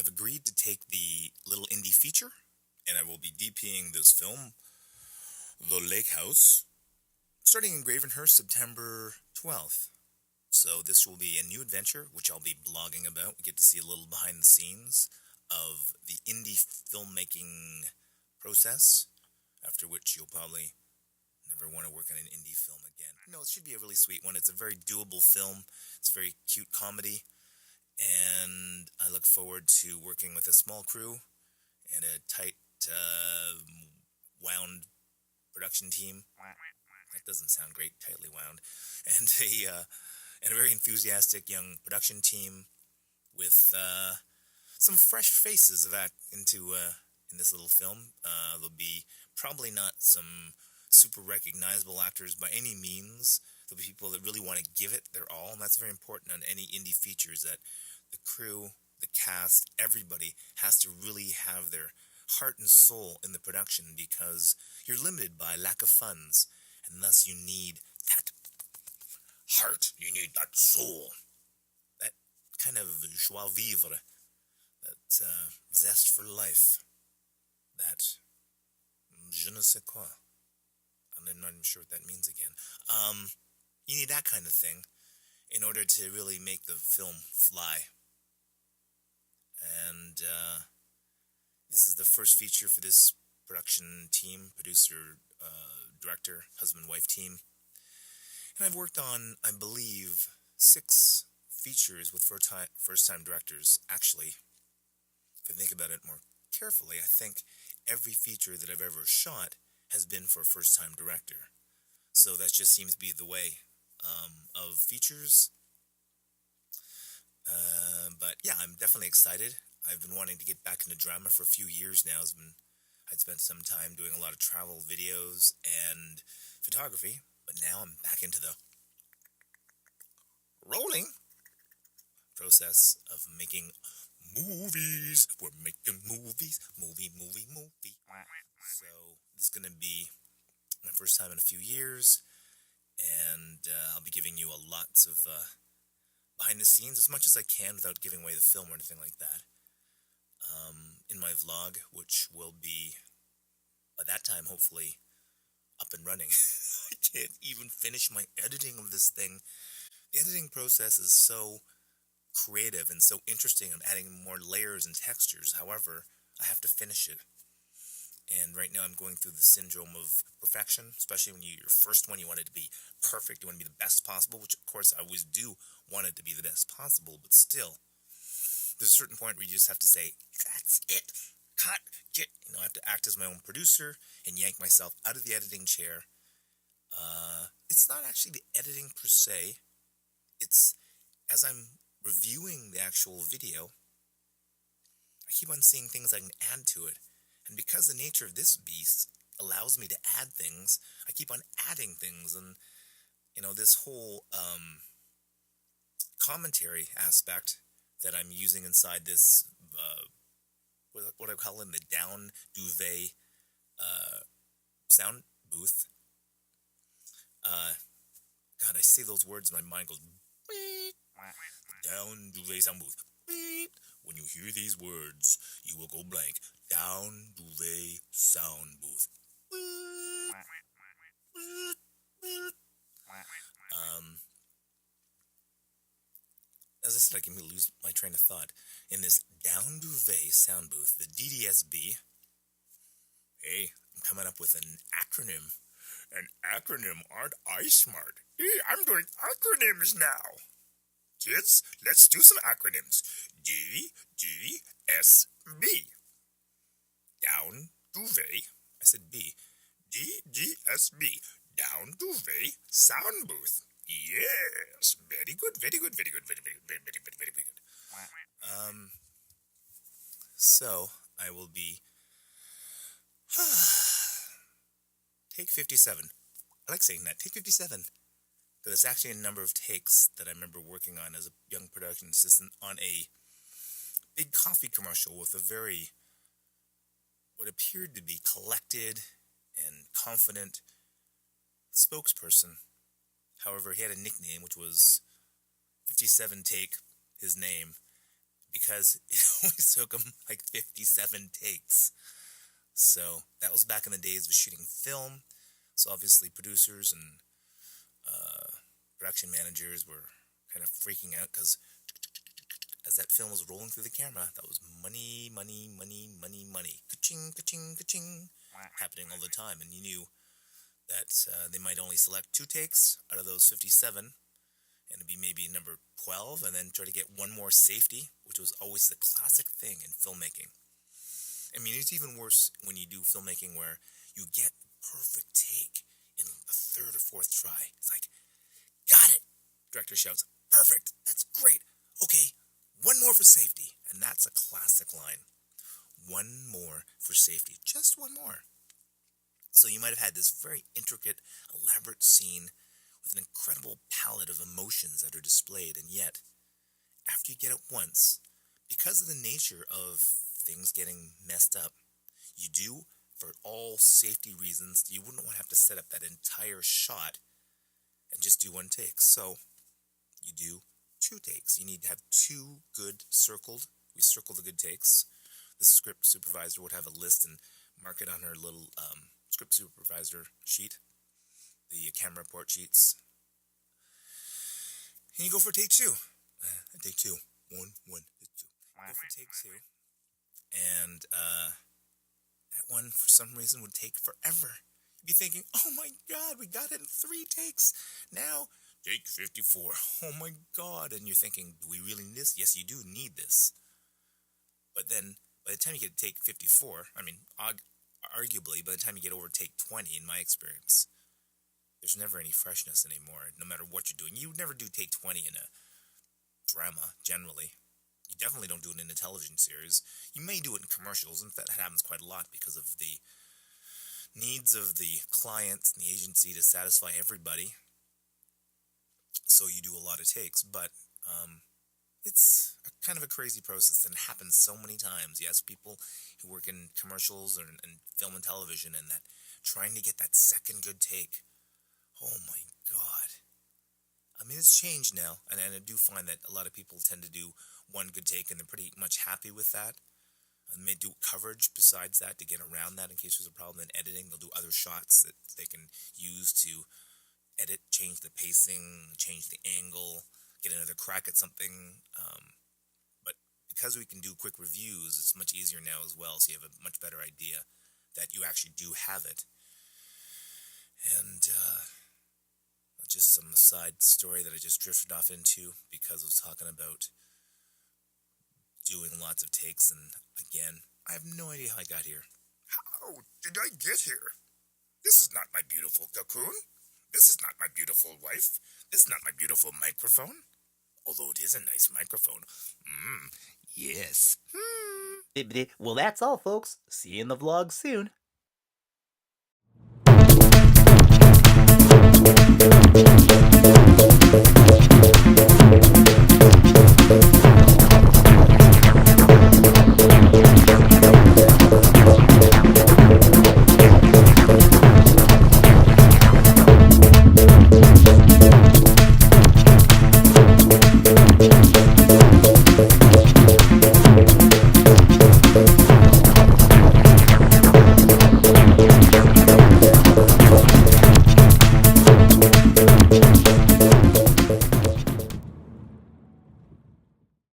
I've agreed to take the little indie feature, and I will be DPing this film, The Lake House, starting in Gravenhurst September 12th. So this will be a new adventure, which I'll be blogging about. We get to see a little behind the scenes of the indie filmmaking process, after which you'll probably never want to work on an indie film again. No, it should be a really sweet one. It's a very doable film. It's a very cute comedy, and I look forward to working with a small crew and a tight, wound production team. That doesn't sound great, tightly wound. And a very enthusiastic young production team with some fresh faces in this little film. There'll be probably not some super recognizable actors by any means. There'll be people that really want to give it their all, and that's very important on any indie features, that the crew, the cast, everybody has to really have their heart and soul in the production, because you're limited by lack of funds, and thus you need that heart, you need that soul, that kind of joie vivre, that zest for life, that je ne sais quoi. I'm not even sure what that means again. You need that kind of thing in order to really make the film fly. And this is the first feature for this production team, producer, director, husband-wife team. And I've worked on, I believe, 6 features with first-time directors. Actually, if I think about it more carefully, I think every feature that I've ever shot has been for a first-time director. So that just seems to be the way of features. But yeah, I'm definitely excited. I've been wanting to get back into drama for a few years now. I'd spent some time doing a lot of travel videos and photography, but now I'm back into the rolling process of making movies. We're making movies. Movie. So this is going to be my first time in a few years, and I'll be giving you lots of behind the scenes as much as I can without giving away the film or anything like that. In my vlog, which will be, by that time, hopefully, up and running. I can't even finish my editing of this thing. The editing process is so creative and so interesting. I'm adding more layers and textures. However, I have to finish it. And right now I'm going through the syndrome of perfection, especially when your first one, you want it to be perfect, you want it to be the best possible, which of course I always do want it to be the best possible, but still, there's a certain point where you just have to say, that's it, cut, get, I have to act as my own producer and yank myself out of the editing chair. It's not actually the editing per se, it's as I'm reviewing the actual video, I keep on seeing things I can add to it. And because the nature of this beast allows me to add things, I keep on adding things. And, this whole commentary aspect that I'm using inside this, what I call in the down duvet sound booth. God, I say those words, my mind goes, beep. Down duvet sound booth. Beep. When you hear these words, you will go blank. Down duvet sound booth. As I said, I can lose my train of thought. In this down duvet sound booth, the DDSB, hey, I'm coming up with an acronym. An acronym, aren't I smart? Hey, I'm doing acronyms now. Kids, let's do some acronyms. DDSB. Down duvet. I said B. DDSB. Down duvet sound booth. Yes, very good. Very good. So I will be take 57. I like saying that. Take 57. Because it's actually a number of takes that I remember working on as a young production assistant on a big coffee commercial with a very, what appeared to be collected and confident spokesperson. However, he had a nickname, which was 57 Take, his name, because it always took them like 57 takes. So that was back in the days of shooting film. So obviously producers and production managers were kind of freaking out because as that film was rolling through the camera, that was money, money, money, money, money, ka-ching, ka-ching, ka-ching, happening all the time. And you knew that they might only select 2 takes out of those 57, and it'd be maybe number 12, and then try to get one more safety, which was always the classic thing in filmmaking. I mean, it's even worse when you do filmmaking where you get the perfect take in the 3rd or 4th try. It's like, got it! Director shouts, perfect! That's great! Okay, one more for safety. And that's a classic line. One more for safety. Just one more. So you might have had this very intricate, elaborate scene with an incredible palette of emotions that are displayed, and yet, after you get it once, because of the nature of things getting messed up, you do, for all safety reasons, you wouldn't want to have to set up that entire shot and just do 1 take. So, you do 2 takes. You need to have 2 good circled. We circle the good takes. The script supervisor would have a list and mark it on her little script supervisor sheet, the camera report sheets. And you go for take 2. Take 2. 1, 1, 2. Go for take 2. And that one, for some reason, would take forever. You'd be thinking, oh my God, we got it in 3 takes. Now, take 54. Oh my God. And you're thinking, do we really need this? Yes, you do need this. But then, by the time you get to take 54, I mean, arguably, by the time you get over take 20, in my experience, there's never any freshness anymore, no matter what you're doing. You would never do take 20 in a drama, generally. You definitely don't do it in a television series. You may do it in commercials. In fact, that happens quite a lot because of the needs of the clients and the agency to satisfy everybody. So you do a lot of takes, but it's kind of a crazy process and it happens so many times. You ask people who work in commercials and film and television, and that trying to get that second good take. Oh my God. I mean, it's changed now, and I do find that a lot of people tend to do 1 good take, and they're pretty much happy with that. And they do coverage besides that to get around that in case there's a problem in editing. They'll do other shots that they can use to edit, change the pacing, change the angle, get another crack at something. But because we can do quick reviews, it's much easier now as well, so you have a much better idea that you actually do have it. And just some side story that I just drifted off into because I was talking about doing lots of takes, and again, I have no idea how I got here. How did I get here? This is not my beautiful cocoon. This is not my beautiful wife. This is not my beautiful microphone. Although it is a nice microphone. Yes. Well, that's all, folks. See you in the vlog soon.